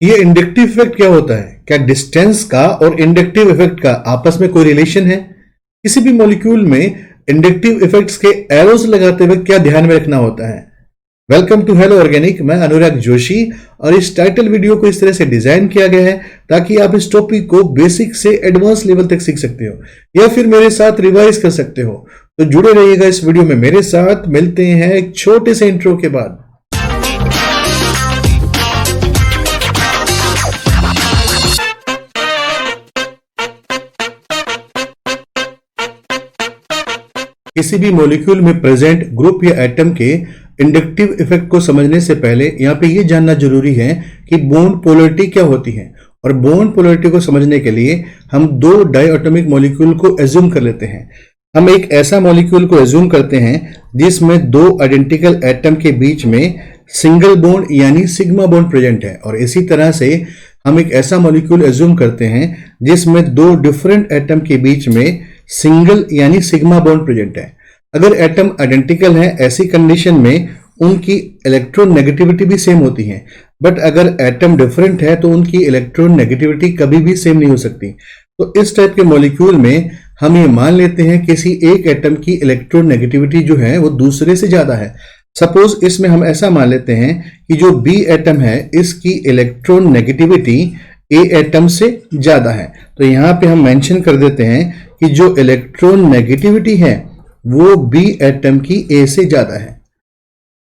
ये inductive effect क्या होता है? क्या डिस्टेंस का और इंडक्टिव इफेक्ट का आपस में कोई रिलेशन है? किसी भी मॉलिक्यूल में इंडक्टिव इफेक्ट्स के एरोज लगाते हुए क्या ध्यान में रखना होता है? Welcome to hello organic. मैं अनुराग जोशी और इस टाइटल वीडियो को इस तरह से डिजाइन किया गया है ताकि आप इस टॉपिक को बेसिक से एडवांस लेवल तक सीख सकते हो या फिर मेरे साथ रिवाइज कर सकते हो। तो जुड़े रहिएगा इस वीडियो में मेरे साथ। मिलते हैं एक छोटे से इंट्रो के बाद। किसी भी मॉलिक्यूल में प्रेजेंट ग्रुप या एटम के इंडक्टिव इफेक्ट को समझने से पहले यहाँ पे ये जानना जरूरी है कि बॉन्ड पोलैरिटी क्या होती है। और बॉन्ड पोलैरिटी को समझने के लिए हम दो डायटोमिक मॉलिक्यूल को एज्यूम कर लेते हैं। हम एक ऐसा मॉलिक्यूल को एज्यूम करते हैं जिसमें दो आइडेंटिकल एटम के बीच में सिंगल बॉन्ड यानी सिग्मा बॉन्ड प्रेजेंट है। और इसी तरह से हम एक ऐसा मॉलिक्यूल एज्यूम करते हैं जिसमें दो डिफरेंट एटम के बीच में सिंगल यानी सिग्मा बॉन्ड प्रेजेंट है। अगर एटम आइडेंटिकल है, ऐसी कंडीशन में उनकी इलेक्ट्रॉन नेगेटिविटी भी सेम होती है। बट अगर एटम डिफरेंट है तो उनकी इलेक्ट्रॉन नेगेटिविटी कभी भी सेम नहीं हो सकती। तो इस टाइप के मॉलिक्यूल में हम ये मान लेते हैं किसी एक एटम की इलेक्ट्रॉन नेगेटिविटी जो है वो दूसरे से ज्यादा है। सपोज इसमें हम ऐसा मान लेते हैं कि जो बी एटम है इसकी इलेक्ट्रॉन नेगेटिविटी ए एटम से ज्यादा है। तो यहां पे हम मेंशन कर देते हैं कि जो इलेक्ट्रॉन नेगेटिविटी है वो बी एटम की ए से ज्यादा है।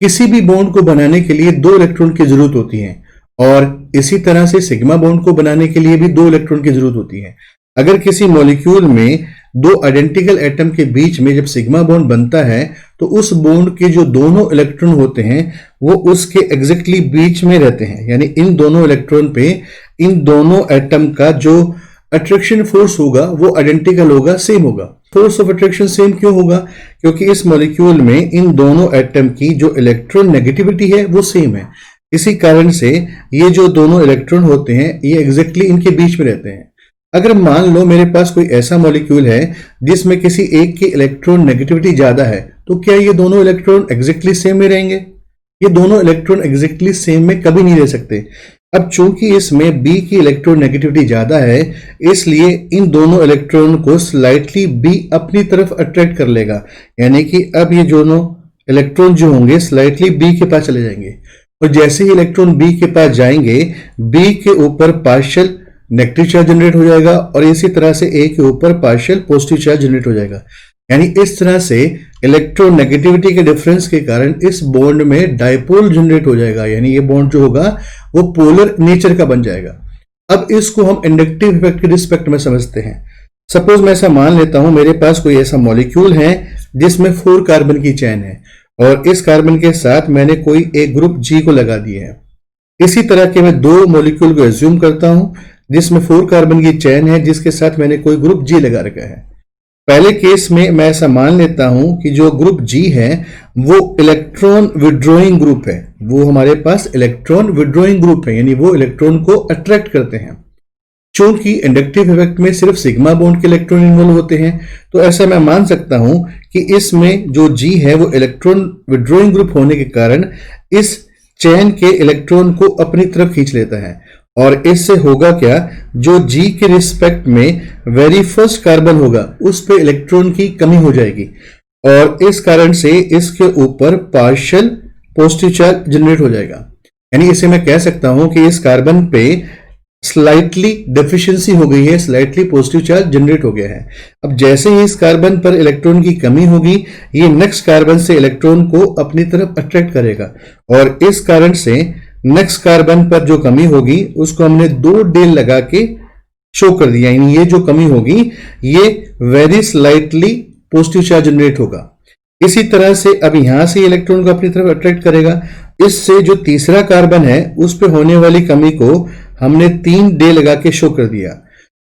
किसी भी बॉन्ड को बनाने के लिए दो इलेक्ट्रॉन की जरूरत होती है और इसी तरह से सिग्मा बॉन्ड को बनाने के लिए भी दो इलेक्ट्रॉन की जरूरत होती है। अगर किसी मॉलिक्यूल में दो आइडेंटिकल एटम के बीच में जब सिग्मा बॉन्ड बनता है तो उस बॉन्ड के जो दोनों इलेक्ट्रॉन होते हैं वो उसके एग्जैक्टली बीच में रहते हैं। यानी इन दोनों इलेक्ट्रॉन पे इन दोनों एटम का जो अट्रैक्शन फोर्स होगा वो आइडेंटिकल होगा, सेम होगा। फोर्स ऑफ अट्रैक्शन सेम क्यों होगा? क्योंकि इस मॉलिक्यूल में इन दोनों एटम की जो इलेक्ट्रॉन नेगेटिविटी है वो सेम है। इसी कारण से ये जो दोनों इलेक्ट्रॉन होते हैं ये एग्जैक्टली इनके बीच में रहते हैं। अगर मान लो मेरे पास कोई ऐसा मॉलिक्यूल है जिसमें किसी एक की इलेक्ट्रॉन नेगेटिविटी ज्यादा है, तो क्या ये दोनों इलेक्ट्रॉन एग्जैक्टली सेम में रहेंगे? ये दोनों इलेक्ट्रॉन एग्जैक्टली सेम में कभी नहीं रह सकते। अब चूंकि इसमें B की इलेक्ट्रॉन नेगेटिविटी ज्यादा है इसलिए इन दोनों इलेक्ट्रॉन को स्लाइटली B अपनी तरफ अट्रैक्ट कर लेगा। यानी कि अब ये दोनों इलेक्ट्रॉन जो होंगे स्लाइटली B के पास चले जाएंगे और जैसे ही इलेक्ट्रॉन B के पास जाएंगे B के ऊपर पार्शियल नेगेटिव चार्ज जनरेट हो जाएगा और इसी तरह से A के ऊपर पार्शियल पॉजिटिव चार्ज जनरेट हो जाएगा। यानी इस तरह से इलेक्ट्रॉन नेगेटिविटी के डिफरेंस के कारण इस बॉन्ड में डायपोल जनरेट हो जाएगा। यानी ये बॉन्ड जो होगा वो पोलर नेचर का बन जाएगा। अब इसको हम इंडक्टिव इफेक्ट के रिस्पेक्ट में समझते हैं। सपोज मैं ऐसा मान लेता हूं मेरे पास कोई ऐसा मॉलिक्यूल है जिसमें 4 कार्बन की चेन है और इस कार्बन के साथ मैंने कोई एक ग्रुप G को लगा दिया है। इसी तरह के मैं दो मॉलिक्यूल को एज्यूम करता हूं जिसमें 4 कार्बन की चेन है जिसके साथ मैंने कोई ग्रुप G लगा रखा है। पहले केस में मैं ऐसा मान लेता हूं कि जो ग्रुप G है वो इलेक्ट्रॉन विड्रॉइंग ग्रुप है। वो हमारे पास इलेक्ट्रॉन विड्रॉइंग ग्रुप है, यानी वो इलेक्ट्रॉन को अट्रैक्ट करते हैं। चूंकि इंडक्टिव इफेक्ट में सिर्फ सिग्मा बॉन्ड के इलेक्ट्रॉन इन्वॉल्व होते हैं तो ऐसा मैं मान सकता हूं कि इसमें जो G है वो इलेक्ट्रॉन विड्रॉइंग ग्रुप होने के कारण इस चेन के इलेक्ट्रॉन को अपनी तरफ खींच लेता है। और इससे होगा क्या, जो G के रिस्पेक्ट में वेरी फर्स्ट कार्बन होगा उस पे इलेक्ट्रॉन की कमी हो जाएगी और इस कारण से इसके ऊपर पार्शियल पॉजिटिव चार्ज जनरेट हो जाएगा। यानी इसे मैं कह सकता हूं कि इस कार्बन पे स्लाइटली डेफिशिएंसी हो गई है, स्लाइटली पॉजिटिव चार्ज जनरेट हो गया है। अब जैसे ही इस कार्बन पर इलेक्ट्रॉन की कमी होगी ये नेक्स्ट कार्बन से इलेक्ट्रॉन को अपनी तरफ अट्रैक्ट करेगा और इस कारण से नेक्स्ट कार्बन पर जो कमी होगी उसको हमने 2 डेल लगा के शो कर दिया। यानी ये जो कमी होगी ये very slightly positive charge generate होगा। इसी तरह से अब यहां से इलेक्ट्रॉन को अपनी तरफ अट्रैक्ट करेगा। इससे जो तीसरा कार्बन है उस पर होने वाली कमी को हमने 3 डे लगा के शो कर दिया।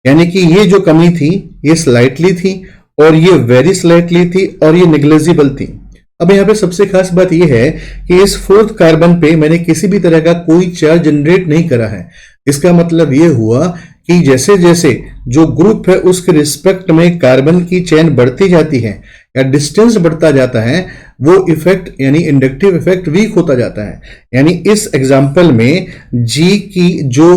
यानी कि ये जो कमी थी ये स्लाइटली थी और ये वेरी स्लाइटली थी और ये नेग्लिजिबल थी। अब यहाँ पे सबसे खास बात यह है कि इस 4th कार्बन पे मैंने किसी भी तरह का कोई चार्ज जनरेट नहीं करा है। इसका मतलब यह हुआ कि जैसे जैसे जो ग्रुप है उसके रिस्पेक्ट में कार्बन की चेन बढ़ती जाती है या डिस्टेंस बढ़ता जाता है वो इफेक्ट यानी इंडक्टिव इफेक्ट वीक होता जाता है। यानी इस एग्जाम्पल में जी की जो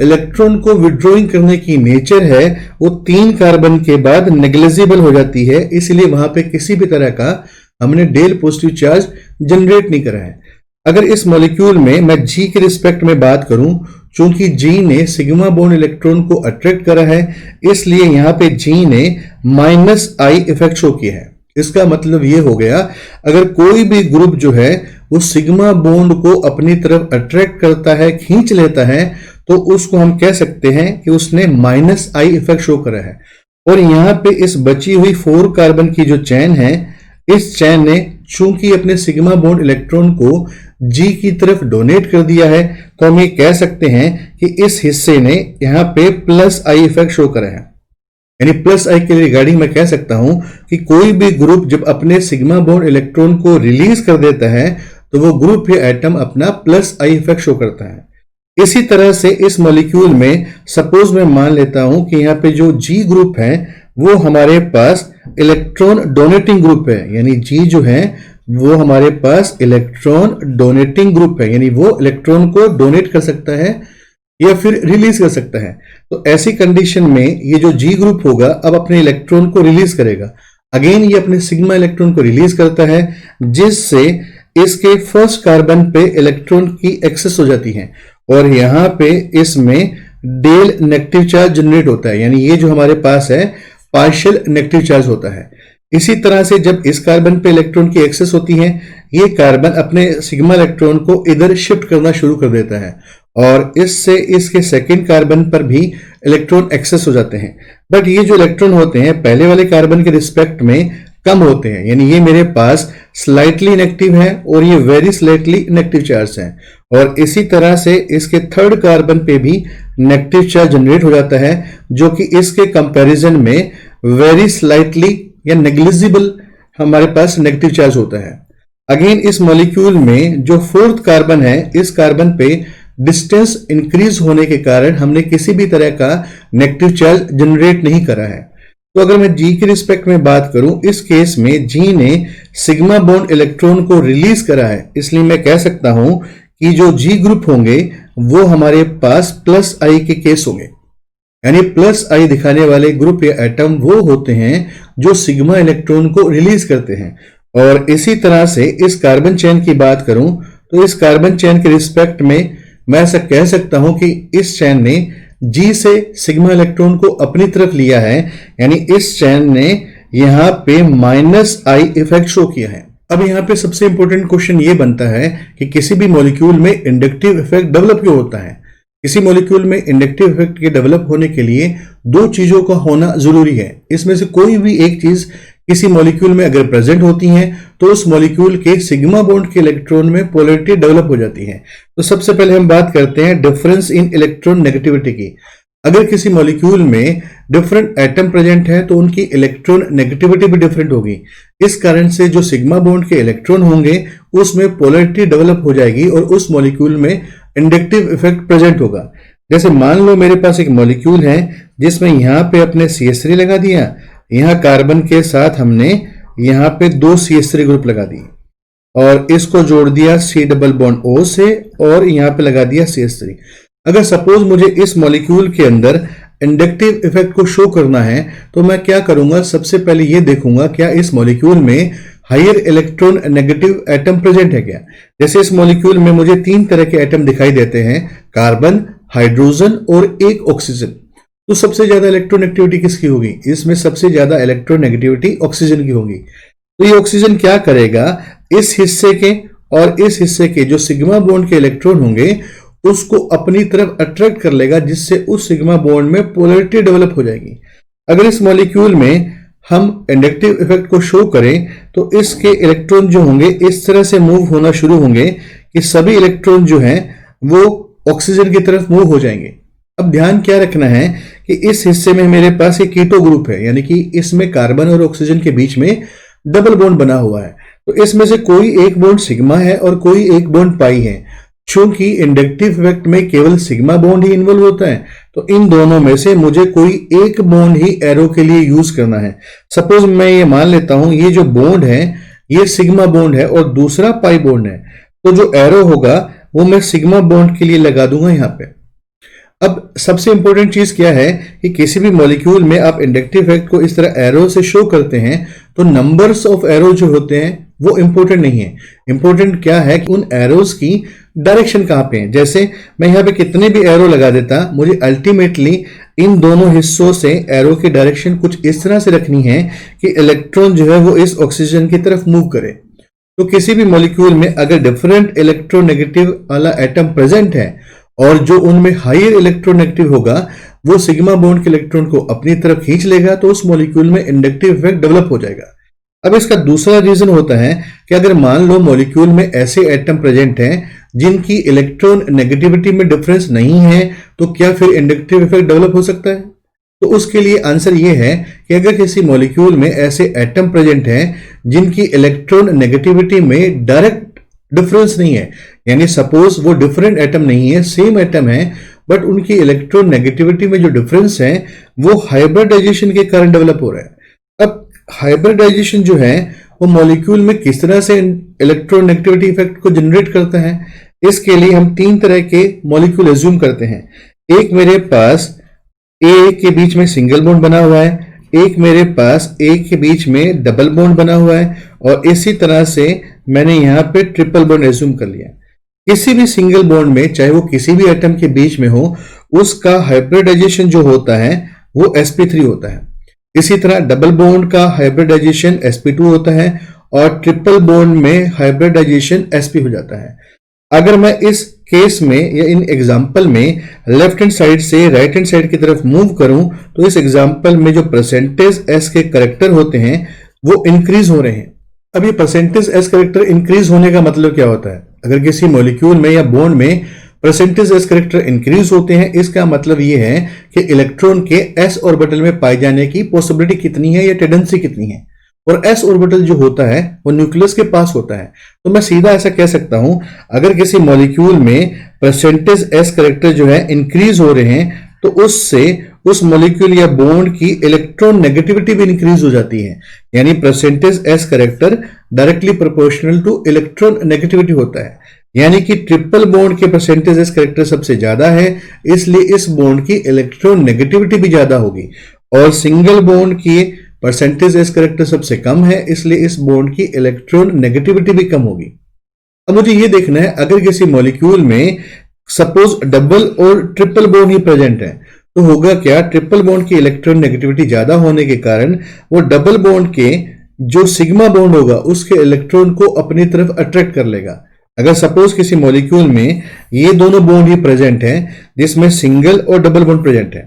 इलेक्ट्रॉन को विड्रॉइंग करने की नेचर है वो 3 कार्बन के बाद नेग्लिजिबल हो जाती है, इसलिए वहां पे किसी भी तरह का हमने डेल पॉजिटिव चार्ज जनरेट नहीं करा है। अगर इस मॉलिक्यूल में मैं जी के रिस्पेक्ट में बात करूं, चूंकि जी ने सिग्मा बॉन्ड इलेक्ट्रॉन को अट्रैक्ट करा है, इसलिए यहां पे जी ने -I इफेक्ट शो किया है। इसका मतलब ये हो गया, अगर कोई भी ग्रुप जो है वो सिग्मा बॉन्ड को अपनी तरफ अट्रैक्ट करता है, खींच लेता है, तो उसको हम कह सकते हैं कि उसने -I इफेक्ट शो करा है। और यहां पे इस बची हुई 4 कार्बन की जो चैन है, इस चैन ने चूंकि अपने सिग्मा बॉन्ड इलेक्ट्रॉन को जी की तरफ डोनेट कर दिया है, तो हम ये कह सकते हैं कि इस हिस्से ने यहां पे +I इफेक्ट शो करा है। यानी +I के रिगार्डिंग मैं कह सकता हूं कि कोई भी ग्रुप जब अपने सिग्मा बॉन्ड इलेक्ट्रॉन को रिलीज कर देता है, तो वो ग्रुप या एटम अपना +I इफेक्ट शो करता है। इसी तरह से इस मॉलिक्यूल में सपोज मैं मान लेता हूं कि यहाँ पे जो जी ग्रुप है वो हमारे पास इलेक्ट्रॉन डोनेटिंग ग्रुप है। यानी जी जो है वो हमारे पास इलेक्ट्रॉन डोनेटिंग ग्रुप है, यानी वो इलेक्ट्रॉन को डोनेट कर सकता है या फिर रिलीज कर सकता है। तो ऐसी कंडीशन में ये जो जी ग्रुप होगा अब अपने इलेक्ट्रॉन को रिलीज करेगा। अगेन ये अपने सिग्मा इलेक्ट्रॉन को रिलीज करता है, जिससे इसके फर्स्ट कार्बन पे इलेक्ट्रॉन की एक्सेस हो जाती है और यहां पे इसमें डेल नेगेटिव चार्ज जनरेट होता है। यानी ये जो हमारे पास है पार्शियल नेगेटिव चार्ज होता है। इसी तरह से जब इस कार्बन पे इलेक्ट्रॉन की एक्सेस होती है, ये कार्बन अपने सिग्मा इलेक्ट्रॉन को इधर शिफ्ट करना शुरू कर देता है और इससे इसके सेकेंड कार्बन पर भी इलेक्ट्रॉन एक्सेस हो जाते हैं। बट ये जो इलेक्ट्रॉन होते हैं पहले वाले कार्बन के रिस्पेक्ट में कम होते हैं। यानी ये मेरे पास स्लाइटली नेगेटिव है और ये वेरी स्लाइटली नेगेटिव चार्ज है। और इसी तरह से इसके थर्ड कार्बन पे भी नेगेटिव चार्ज जनरेट हो जाता है, जो कि इसके कंपैरिजन में वेरी स्लाइटली या नेग्लिजिबल हमारे पास नेगेटिव चार्ज होता है। अगेन इस मॉलिक्यूल में जो फोर्थ कार्बन है, इस कार्बन पे डिस्टेंस इंक्रीज होने के कारण हमने किसी भी तरह का नेगेटिव चार्ज जनरेट नहीं करा है। तो अगर मैं जी के रिस्पेक्ट में बात करूं, इस केस में जी ने सिग्मा बॉन्ड इलेक्ट्रॉन को रिलीज करा है, इसलिए मैं कह सकता हूं कि जो जी ग्रुप होंगे वो हमारे पास +I के केस होंगे। यानी +I दिखाने वाले ग्रुप या एटम वो होते हैं जो सिग्मा इलेक्ट्रॉन को रिलीज करते हैं। और इसी तरह से इस कार्बन चेन की बात करूं तो इस कार्बन चेन के रिस्पेक्ट में मैं ऐसा कह सकता हूं कि इस चेन ने जी से सिग्मा इलेक्ट्रॉन को अपनी तरफ लिया है। यानी इस चेन ने यहां पे -I इफेक्ट शो किया है। अब यहां पे सबसे इंपॉर्टेंट क्वेश्चन ये बनता है कि किसी भी मॉलिक्यूल में इंडक्टिव इफेक्ट डेवलप क्यों होता है। किसी मॉलिक्यूल में इंडक्टिव इफेक्ट के डेवलप होने के लिए 2 चीजों का होना जरूरी है। इसमें से कोई भी एक चीज किसी मॉलिक्यूल में अगर प्रेजेंट होती है तो उस मॉलिक्यूल के सिग्मा बॉन्ड के इलेक्ट्रॉन में पोलैरिटी डेवलप हो जाती है। तो सबसे पहले हम बात करते हैं डिफरेंस इन इलेक्ट्रॉन नेगेटिविटी की। अगर किसी मॉलिक्यूल में डिफरेंट एटम प्रेजेंट है तो उनकी इलेक्ट्रॉन नेगेटिविटी भी डिफरेंट होगी। इस कारण से जो सिग्मा बॉन्ड के इलेक्ट्रॉन होंगे उसमें पोलैरिटी डेवलप हो जाएगी और उस मॉलिक्यूल में इंडक्टिव इफेक्ट प्रेजेंट होगा। जैसे मान लो मेरे पास एक मॉलिक्यूल है जिसमें यहां पे अपने CH3 लगा दिया, यहां कार्बन के साथ हमने यहां पे 2 CH3 ग्रुप लगा दिए और इसको जोड़ दिया C डबल बॉन्ड O से और यहां पे लगा दिया CH3। अगर सपोज मुझे इस मॉलिक्यूल के अंदर इंडक्टिव इफेक्ट को शो करना है तो मैं क्या करूंगा, सबसे पहले ये देखूंगा क्या इस मॉलिक्यूल में higher electron negative atom present है क्या। जैसे इस मॉलिक्यूल में मुझे 3 तरह के एटम दिखाई देते हैं, कार्बन, हाइड्रोजन और एक ऑक्सीजन। तो सबसे ज्यादा इलेक्ट्रोनेगेटिविटी किसकी होगी? इसमें सबसे ज्यादा इलेक्ट्रोनेगेटिविटी ऑक्सीजन की होगी। तो ये ऑक्सीजन क्या करेगा, इस हिस्से के और इस हिस्से के जो सिग्मा बॉन्ड के इलेक्ट्रॉन होंगे उसको अपनी तरफ अट्रैक्ट कर लेगा, जिससे उस सिग्मा बॉन्ड में पोलैरिटी डेवलप हो जाएगी। अगर इस मॉलिक्यूल में हम इंडक्टिव इफेक्ट को शो करें तो इसके इलेक्ट्रॉन जो होंगे इस तरह से मूव होना शुरू होंगे कि सभी इलेक्ट्रॉन जो हैं वो ऑक्सीजन की तरफ मूव हो जाएंगे। अब ध्यान क्या रखना है कि इस हिस्से में मेरे पास एक कीटो ग्रुप है, यानी कि इसमें कार्बन और ऑक्सीजन के बीच में डबल बॉन्ड बना हुआ है। तो इसमें से कोई एक बॉन्ड सिग्मा है और कोई एक बॉन्ड पाई है। चूंकि इंडक्टिव इफेक्ट में केवल सिग्मा बॉन्ड ही इन्वॉल्व होता है तो इन दोनों में से मुझे कोई एक बॉन्ड ही एरो के लिए यूज करना है। सपोज मैं ये मान लेता हूं ये जो बॉन्ड है ये सिग्मा बॉन्ड है और दूसरा पाई बॉन्ड है, तो जो एरो होगा वो मैं सिग्मा बॉन्ड के लिए लगा दूंगा यहां पे। अब सबसे इंपॉर्टेंट चीज क्या है कि किसी भी मॉलिक्यूल में आप इंडक्टिव इफेक्ट को इस तरह एरो से शो करते हैं तो नंबर्स ऑफ एरो जो होते हैं वो इंपॉर्टेंट नहीं है। इंपॉर्टेंट क्या है कि उन एरोज की डायरेक्शन कहां पे है। जैसे मैं यहां पे कितने भी एरो लगा देता, मुझे अल्टीमेटली इन दोनों हिस्सों से एरो की डायरेक्शन कुछ इस तरह से रखनी है कि इलेक्ट्रॉन जो है वो इस ऑक्सीजन की तरफ मूव करे। तो किसी भी मॉलिक्यूल में अगर डिफरेंट इलेक्ट्रोनेगेटिव वाला एटम प्रेजेंट है और जो उनमें हायर इलेक्ट्रोनेगेटिव होगा वो सिग्मा बॉन्ड के इलेक्ट्रॉन को अपनी तरफ खींच लेगा, तो उस मॉलिक्यूल में इंडक्टिव इफेक्ट डेवलप हो जाएगा। अब इसका दूसरा रीजन होता है कि अगर मान लो मॉलिक्यूल में ऐसे एटम प्रेजेंट हैं जिनकी इलेक्ट्रॉन नेगेटिविटी में डिफरेंस नहीं है, तो क्या फिर इंडक्टिव इफेक्ट डेवलप हो सकता है? तो उसके लिए आंसर ये है कि अगर किसी मॉलिक्यूल में ऐसे एटम प्रेजेंट हैं जिनकी इलेक्ट्रॉन नेगेटिविटी में डायरेक्ट डिफरेंस नहीं है, यानी सपोज वो डिफरेंट एटम नहीं है, सेम एटम है, बट उनकी इलेक्ट्रॉन नेगेटिविटी में जो डिफरेंस है वो हाइब्रिडाइजेशन के कारण डेवलप हो रहा है। अब हाइब्रिडाइजेशन जो है वो मॉलिक्यूल में किस तरह से इलेक्ट्रॉन नेगेटिविटी इफेक्ट को जनरेट करता है, इसके लिए हम तीन तरह के मॉलिक्यूल एज्यूम करते हैं। एक मेरे पास ए के बीच में सिंगल बॉन्ड बना हुआ है, एक मेरे पास ए के बीच में डबल बॉन्ड बना हुआ है, और इसी तरह से मैंने यहां पे ट्रिपल बॉन्ड एज्यूम कर लिया। किसी भी सिंगल बॉन्ड में, चाहे वो किसी भी एटम के बीच में हो, उसका हाइब्रिडाइजेशन जो होता है वो sp3 होता है। इसी तरह डबल बॉन्ड का हाइब्रिडाइजेशन sp2 होता है और ट्रिपल बॉन्ड में हाइब्रिडाइजेशन sp हो जाता है। अगर मैं इस केस में या इन एग्जाम्पल में लेफ्ट हैंड साइड से राइट हैंड साइड की तरफ मूव करूं तो इस एग्जाम्पल में जो परसेंटेज s के करेक्टर होते हैं वो इंक्रीज हो रहे हैं। अब ये परसेंटेज s करेक्टर इंक्रीज होने का मतलब क्या होता है? अगर किसी मॉलिक्यूल में या बॉन्ड में परसेंटेज s करेक्टर इंक्रीज होते हैं, इसका मतलब ये है कि इलेक्ट्रॉन के s ऑर्बिटल में पाए जाने की पॉसिबिलिटी कितनी है या टेंडेंसी कितनी है। और s ऑर्बिटल जो होता है वो न्यूक्लियस के पास होता है। तो मैं सीधा ऐसा कह सकता हूं, अगर किसी मॉलिक्यूल में परसेंटेज s करेक्टर जो है इंक्रीज हो रहे हैं तो उससे उस मॉलिक्यूल या बॉन्ड की इलेक्ट्रॉन नेगेटिविटी भी इंक्रीज हो जाती है, यानी percentage s character directly proportional two electron negativity होता है। यानी कि ट्रिपल बॉन्ड के परसेंटेज s करेक्टर सबसे ज्यादा है, इसलिए इस बॉन्ड की इलेक्ट्रॉन नेगेटिविटी भी ज्यादा होगी, और सिंगल बॉन्ड की परसेंटेज s करेक्टर सबसे कम है, इसलिए इस बॉन्ड की इलेक्ट्रॉन नेगेटिविटी भी कम होगी। अब मुझे यह देखना है, अगर किसी मॉलिक्यूल में सपोज डबल और ट्रिपल बॉन्ड ही प्रेजेंट है तो होगा क्या? ट्रिपल बॉन्ड की इलेक्ट्रॉन नेगेटिविटी ज्यादा होने के कारण वो डबल बॉन्ड के जो सिग्मा बॉन्ड होगा उसके इलेक्ट्रॉन को अपनी तरफ अट्रैक्ट कर लेगा। अगर सपोज किसी मॉलिक्यूल में ये दोनों बॉन्ड ही प्रेजेंट हैं जिसमें सिंगल और डबल बॉन्ड प्रेजेंट है,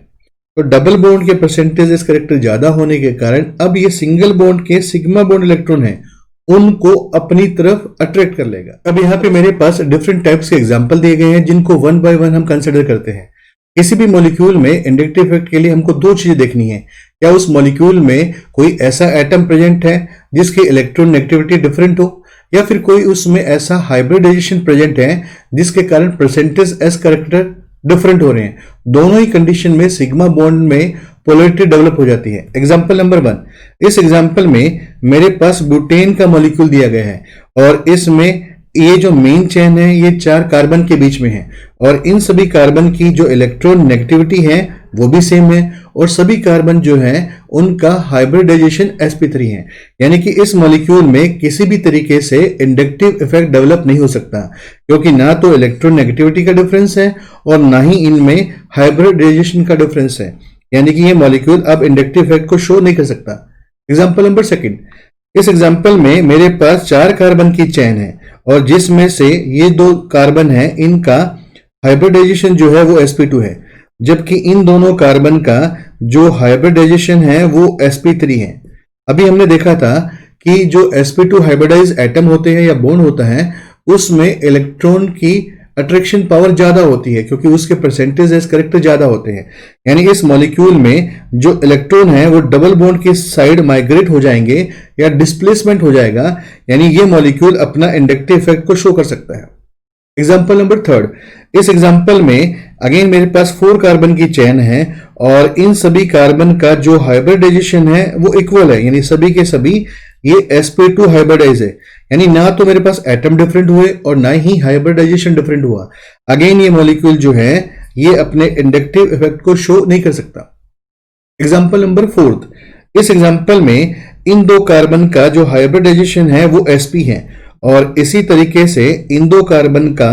तो डबल बॉन्ड के परसेंटेज इस करेक्टर ज्यादा होने के कारण अब ये सिंगल बॉन्ड के सिग्मा बॉन्ड इलेक्ट्रॉन है उनको अपनी तरफ अट्रैक्ट कर लेगा। अब यहाँ पे मेरे पास डिफरेंट टाइप्स के एग्जांपल दिए गए हैं जिनको वन बाय वन हम कंसिडर करते हैं। किसी भी मॉलिक्यूल में इंडक्टिव इफेक्ट के लिए हमको दो चीजें देखनी है। क्या उस मॉलिक्यूल में कोई ऐसा एटम प्रेजेंट है जिसकी इलेक्ट्रॉन नेगेटिविटी डिफरेंट हो, या फिर कोई उसमें ऐसा हाइब्रिडाइजेशन प्रेजेंट है जिसके कारण परसेंटेज s करेक्टर डिफरेंट हो रहे हैं। दोनों ही कंडीशन में सिग्मा बॉन्ड में पोलैरिटी डेवलप हो जाती है। एग्जांपल नंबर 1, इस एग्जांपल में मेरे पास ब्यूटेन का मॉलिक्यूल दिया गया है और इसमें ये जो मेन चेन है ये 4 कार्बन के बीच में है, और इन सभी कार्बन की जो इलेक्ट्रॉन नेगेटिविटी है वो भी सेम है, और सभी कार्बन जो है उनका हाइब्रिडाइजेशन sp3 है। यानी कि इस मॉलिक्यूल में किसी भी तरीके से इंडक्टिव इफेक्ट डेवलप नहीं हो सकता, क्योंकि ना तो इलेक्ट्रॉन नेगेटिविटी का डिफरेंस है और ना ही इनमें हाइब्रिडाइजेशन का डिफरेंस है। यानी कि ये मॉलिक्यूल अब इंडक्टिव इफेक्ट को शो नहीं कर सकता। एग्जाम्पल नंबर 2, इस एग्जाम्पल में मेरे पास 4 कार्बन की चेन है और जिसमें से ये 2 कार्बन है इनका हाइब्रिडाइजेशन जो है वो sp2 है, जबकि इन दोनों कार्बन का जो हाइब्रिडाइजेशन है वो sp3 है। अभी हमने देखा था कि जो sp2 हाइब्रिडाइज एटम होते हैं या बॉन्ड होता है उसमें इलेक्ट्रॉन की अट्रैक्शन पावर ज्यादा होती है क्योंकि उसके परसेंटेज s करेक्टर ज्यादा होते हैं। यानी इस मॉलिक्यूल में जो इलेक्ट्रॉन है वो डबल बॉन्ड की साइड माइग्रेट हो जाएंगे या डिस्प्लेसमेंट हो जाएगा, यानी ये मॉलिक्यूल अपना इंडक्टिव इफेक्ट को शो कर सकता है। एग्जाम्पल नंबर 3, इस एग्जाम्पल में अगेन मेरे पास 4 कार्बन की चेन है और इन सभी कार्बन का जो हाइब्रिडाइजेशन है वो इक्वल है, यानी सभी के सभी ये sp2 हाइब्रिडाइज है, यानी ना तो मेरे पास एटम डिफरेंट हुए और ना ही हाइब्रिडाइजेशन डिफरेंट हुआ। अगेन ये मॉलिक्यूल जो है ये अपने इंडक्टिव इफेक्ट को शो नहीं कर सकता। एग्जाम्पल नंबर 4, इस एग्जाम्पल में इन दो कार्बन का जो हाइब्रिडाइजेशन है वो sp है, और इसी तरीके से इन दो कार्बन का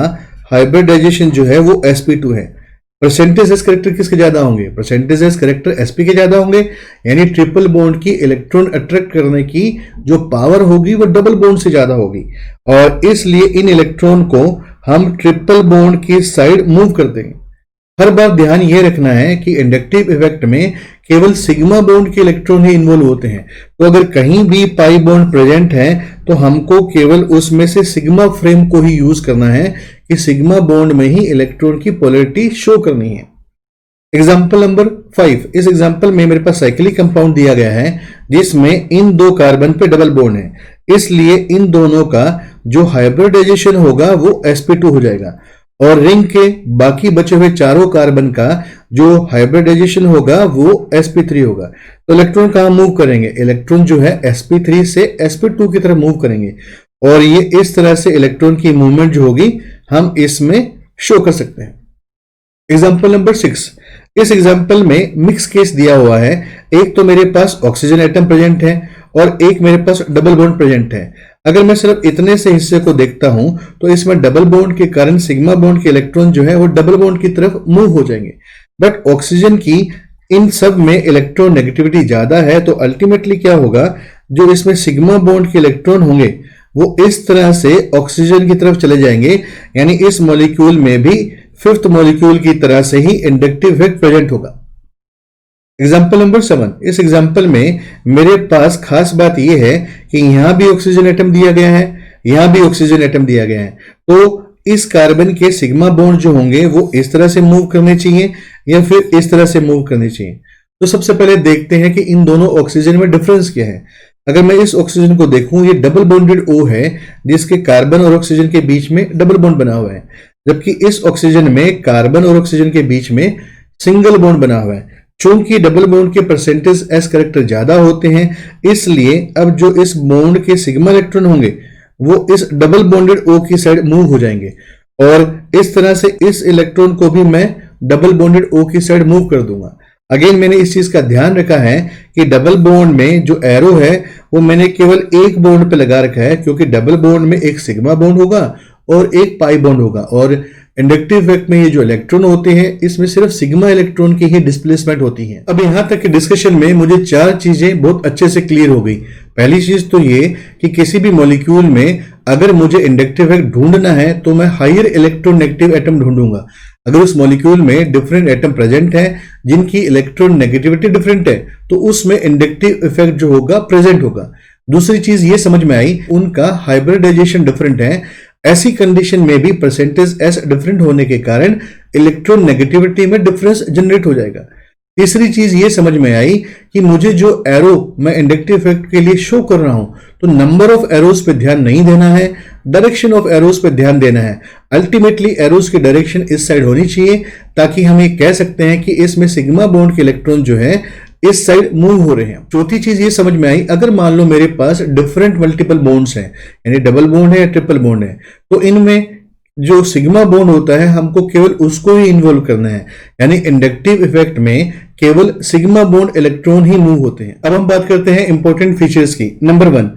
हाइब्रिडाइजेशन जो है वो sp2 है। परसेंटेज एस करेक्टर किसके ज्यादा होंगे? परसेंटेज एस करेक्टर sp के ज्यादा होंगे, यानी ट्रिपल बॉन्ड की इलेक्ट्रॉन अट्रैक्ट करने की जो पावर होगी वो डबल बॉन्ड से ज्यादा होगी, और इसलिए इन इलेक्ट्रॉन को हम ट्रिपल बॉन्ड की साइड मूव कर देंगे। हर बार ध्यान यह रखना है कि इंडक्टिव इफेक्ट में केवल सिग्मा बॉन्ड के इलेक्ट्रॉन ही इन्वॉल्व होते हैं, तो अगर कहीं भी पाई बॉन्ड प्रेजेंट है तो हमको केवल उसमें से सिग्मा फ्रेम को ही यूज करना है कि सिग्मा बॉन्ड में ही इलेक्ट्रॉन की पोलैरिटी शो करनी है। एग्जाम्पल नंबर 5, इस एग्जाम्पल में मेरे पास साइक्लिक कंपाउंड दिया गया है जिसमें इन दो कार्बन पे डबल बॉन्ड है, इसलिए इन दोनों का जो हाइब्रिडाइजेशन होगा वो sp2 हो जाएगा, और रिंग के बाकी बचे हुए चारों कार्बन का जो हाइब्रिडाइजेशन होगा वो sp3 होगा। तो इलेक्ट्रॉन कहां मूव करेंगे? इलेक्ट्रॉन जो है sp3 से sp2 की तरफ मूव करेंगे, और ये इस तरह से इलेक्ट्रॉन की मूवमेंट जो होगी हम इसमें शो कर सकते हैं। एग्जाम्पल नंबर 6, इस एग्जाम्पल में मिक्स केस दिया हुआ है। एक तो मेरे पास ऑक्सीजन एटम प्रेजेंट है और एक मेरे पास डबल बॉन्ड प्रेजेंट है। अगर मैं सिर्फ इतने से हिस्से को देखता हूं तो इसमें डबल बॉन्ड के कारण सिग्मा बॉन्ड के इलेक्ट्रॉन जो है वो डबल बॉन्ड की तरफ मूव हो जाएंगे, बट ऑक्सीजन की इन सब में इलेक्ट्रॉन नेगेटिविटी ज्यादा है, तो अल्टीमेटली क्या होगा, जो इसमें सिग्मा बॉन्ड के इलेक्ट्रॉन होंगे वो इस तरह से ऑक्सीजन की तरफ चले जाएंगे, यानी इस मॉलिक्यूल में भी फिफ्थ मॉलिक्यूल की तरह से ही इंडक्टिव इफेक्ट प्रेजेंट होगा। एग्जाम्पल नंबर 7, इस एग्जाम्पल में मेरे पास खास बात यह है कि यहां भी ऑक्सीजन एटम दिया गया है, यहां भी ऑक्सीजन एटम दिया गया है, तो इस कार्बन के सिग्मा बॉन्ड जो होंगे वो इस तरह से मूव करने चाहिए या फिर इस तरह से मूव करने चाहिए। तो सबसे पहले देखते हैं कि इन दोनों ऑक्सीजन में डिफरेंस क्या है। अगर मैं इस ऑक्सीजन को देखूं, ये डबल बॉन्डेड O है जिसके कार्बन और ऑक्सीजन के बीच में डबल बॉन्ड बना हुआ है, जबकि इस ऑक्सीजन में कार्बन और ऑक्सीजन के बीच में सिंगल बॉन्ड बना हुआ है। चूंकि डबल बॉन्ड के परसेंटेज एस करेक्टर ज्यादा होते हैं, इसलिए अब जो इस बॉन्ड के सिग्मा इलेक्ट्रॉन होंगे वो इस डबल बॉन्डेड O की साइड मूव हो जाएंगे, और इस तरह से इस इलेक्ट्रॉन को भी मैं डबल बॉन्डेड O की साइड मूव कर दूंगा। अगेन मैंने इस चीज का ध्यान रखा है कि डबल बॉन्ड में जो एरो है वो मैंने केवल एक बॉन्ड पे लगा रखा है, क्योंकि डबल बॉन्ड में एक सिग्मा बॉन्ड होगा और एक पाई बॉन्ड होगा, और इंडक्टिव इफेक्ट में ये जो इलेक्ट्रॉन होते हैं इसमें सिर्फ सिग्मा इलेक्ट्रॉन की ही डिस्प्लेसमेंट होती है। अब यहां तक के डिस्कशन में मुझे 4 चीजें बहुत अच्छे से क्लियर हो गई। पहली चीज तो ये कि किसी भी मॉलिक्यूल में अगर मुझे इंडक्टिव इफेक्ट ढूंढना है तो मैं हायर इलेक्ट्रोनेगेटिव एटम ढूंढूंगा। अगर उस मॉलिक्यूल में डिफरेंट एटम प्रेजेंट है जिनकी इलेक्ट्रॉन नेगेटिविटी डिफरेंट है तो उसमें इंडक्टिव इफेक्ट जो होगा प्रेजेंट होगा। दूसरी चीज ये समझ में आई, उनका हाइब्रिडाइजेशन डिफरेंट है, ऐसी कंडीशन में भी परसेंटेज एस डिफरेंट होने के कारण इलेक्ट्रॉन नेगेटिविटी में डिफरेंस जनरेट हो जाएगा। तीसरी चीज ये समझ में आई कि मुझे जो एरो मैं इंडक्टिव इफेक्ट के लिए शो कर रहा हूं तो नंबर ऑफ एरोज पे ध्यान नहीं देना है, डायरेक्शन ऑफ एरोज पे ध्यान देना है। अल्टीमेटली एरोज की डायरेक्शन इस साइड होनी चाहिए ताकि हम ये कह सकते हैं कि इसमें सिग्मा बॉन्ड के इलेक्ट्रॉन जो है इस साइड मूव हो रहे हैं। चौथी चीज ये समझ में आई, अगर मान लो मेरे पास डिफरेंट मल्टीपल बॉन्ड्स हैं, यानी डबल बॉन्ड है या ट्रिपल बॉन्ड है, तो इनमें जो सिग्मा बॉन्ड होता है हमको केवल उसको ही इन्वॉल्व करना है, यानी इंडक्टिव इफेक्ट में केवल सिग्मा बॉन्ड इलेक्ट्रॉन ही मूव होते हैं। अब हम बात करते हैं इंपॉर्टेंट फीचर्स की। नंबर 1,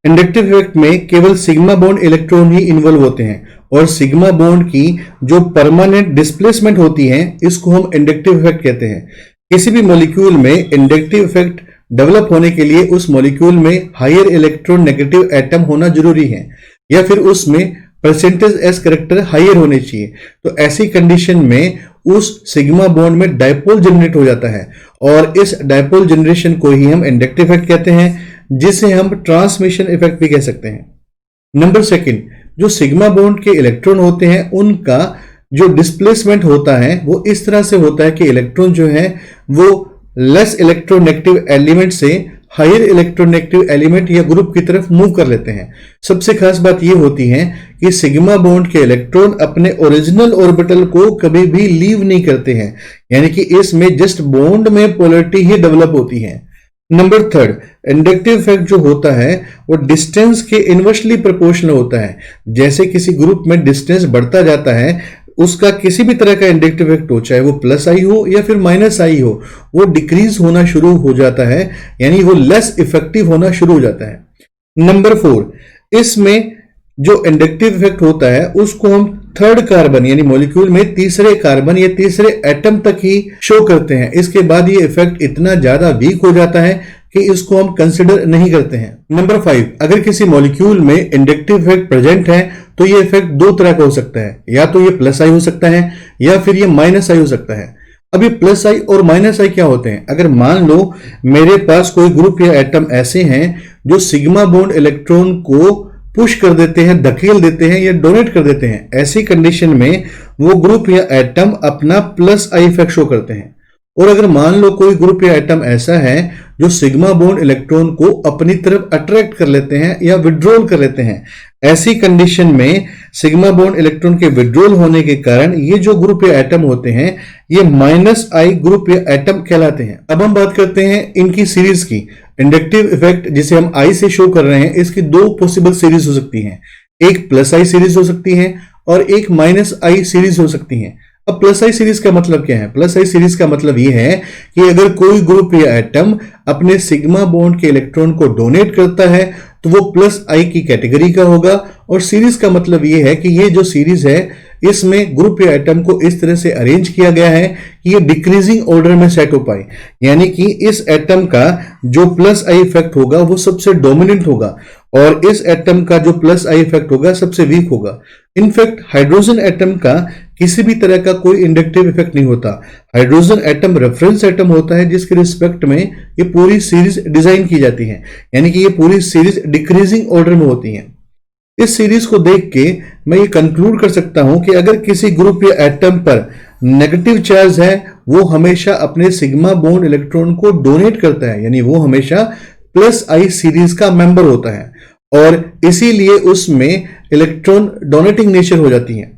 इंडक्टिव इफेक्ट में केवल सिग्मा बॉन्ड इलेक्ट्रॉन ही इन्वॉल्व होते हैं, और सिग्मा बॉन्ड की जो परमानेंट डिस्प्लेसमेंट होती है इसको हम इंडक्टिव इफेक्ट कहते हैं। किसी भी मॉलिक्यूल में इंडक्टिव इफेक्ट डेवलप होने के लिए उस मॉलिक्यूल में हायर इलेक्ट्रॉन नेगेटिव एटम होना जरूरी है, या फिर उसमें परसेंटेज एस करेक्टर हायर होने चाहिए। तो ऐसी कंडीशन में उस सिग्मा बॉन्ड में डायपोल जनरेट हो जाता है, और इस डायपोल जनरेशन को ही हम इंडक्टिव इफेक्ट कहते हैं, जिसे हम ट्रांसमिशन इफेक्ट भी कह सकते हैं। नंबर 2, जो सिग्मा बॉन्ड के इलेक्ट्रॉन होते हैं उनका जो डिस्प्लेसमेंट होता है वो इस तरह से होता है कि इलेक्ट्रॉन जो है वो लेस इलेक्ट्रोनेगेटिव एलिमेंट से हायर इलेक्ट्रोनेगेटिव एलिमेंट या ग्रुप की तरफ मूव कर लेते हैं। सबसे खास बात यह होती है कि सिग्मा बॉन्ड के इलेक्ट्रॉन अपने ओरिजिनल ऑर्बिटल को कभी भी लीव नहीं करते हैं, यानी कि इसमें जस्ट बॉन्ड में पोलैरिटी ही डेवलप होती है। नंबर थर्ड, इंडक्टिव इफेक्ट जो होता है वो डिस्टेंस के इनवर्सली प्रोपोर्शनल होता है। जैसे किसी ग्रुप में डिस्टेंस बढ़ता जाता है, उसका किसी भी तरह का इंडक्टिव इफेक्ट हो, चाहे वो प्लस आई हो या फिर माइनस आई हो, वो डिक्रीज होना शुरू हो जाता है, यानी वो लेस इफेक्टिव होना शुरू हो जाता है। नंबर फोर, इसमें जो इंडक्टिव इफेक्ट होता है उसको हम थर्ड कार्बन यानी मॉलिक्यूल में तीसरे कार्बन या तीसरे एटम तक ही शो करते हैं। इसके बाद ये इफेक्ट इतना ज्यादा वीक हो जाता है कि इसको हम कंसिडर नहीं करते हैं। नंबर फाइव, अगर किसी मॉलिक्यूल में इंडक्टिव इफेक्ट प्रेजेंट है तो ये इफेक्ट दो तरह का हो सकता है, या तो ये प्लस आई हो सकता है या फिर ये माइनस आई हो सकता है। अब ये प्लस आई और माइनस आई क्या होते हैं? अगर मान लो मेरे पास कोई ग्रुप या एटम ऐसे हैं जो सिग्मा बॉन्ड इलेक्ट्रॉन को पुश कर देते हैं, धकेल देते हैं या डोनेट कर देते हैं, ऐसी कंडीशन में वो ग्रुप या एटम अपना प्लस आई इफेक्ट शो करते हैं। और अगर मान लो कोई ग्रुप या एटम ऐसा है जो सिग्मा बॉन्ड इलेक्ट्रॉन को अपनी तरफ अट्रैक्ट कर लेते हैं या विड्रॉल कर लेते हैं, ऐसी कंडीशन में सिग्मा बॉन्ड इलेक्ट्रॉन के विड्रॉल होने के कारण ये जो ग्रुप या एटम होते हैं ये माइनस आई ग्रुप या एटम कहलाते हैं। अब हम बात करते हैं इनकी सीरीज की। इंडक्टिव इफेक्ट जिसे हम आई से शो कर रहे हैं, इसकी दो पॉसिबल सीरीज हो सकती हैं। एक प्लस आई सीरीज हो सकती है और एक माइनस आई सीरीज हो सकती है। अब प्लस आई सीरीज का मतलब क्या है? प्लस आई सीरीज का मतलब यह है कि अगर कोई ग्रुप या एटम अपने सिग्मा बॉन्ड के इलेक्ट्रॉन को डोनेट करता है तो वो प्लस आई की कैटेगरी का होगा। और सीरीज का मतलब यह है कि ये जो सीरीज है इसमें ग्रुप या एटम को इस तरह से अरेंज किया गया है कि ये डिक्रीजिंग ऑर्डर में सेट हो पाए, यानी कि इस एटम का जो प्लस आई इफेक्ट होगा वो सबसे डोमिनेंट होगा और इस एटम का जो प्लस आई इफेक्ट होगा सबसे वीक होगा। इनफैक्ट हाइड्रोजन एटम का किसी भी तरह का कोई इंडक्टिव इफेक्ट नहीं होता। हाइड्रोजन एटम रेफरेंस एटम होता है जिसके रिस्पेक्ट में ये पूरी सीरीज डिजाइन की जाती है, यानी कि ये पूरी सीरीज डिक्रीजिंग ऑर्डर में होती है। इस सीरीज को देख के मैं ये कंक्लूड कर सकता हूं कि अगर किसी ग्रुप या एटम पर नेगेटिव चार्ज है वो हमेशा अपने सिग्मा बॉन्ड इलेक्ट्रॉन को डोनेट करता है, यानी वो हमेशा प्लस आई सीरीज का मेंबर होता है और इसीलिए उसमें इलेक्ट्रॉन डोनेटिंग नेचर हो जाती है।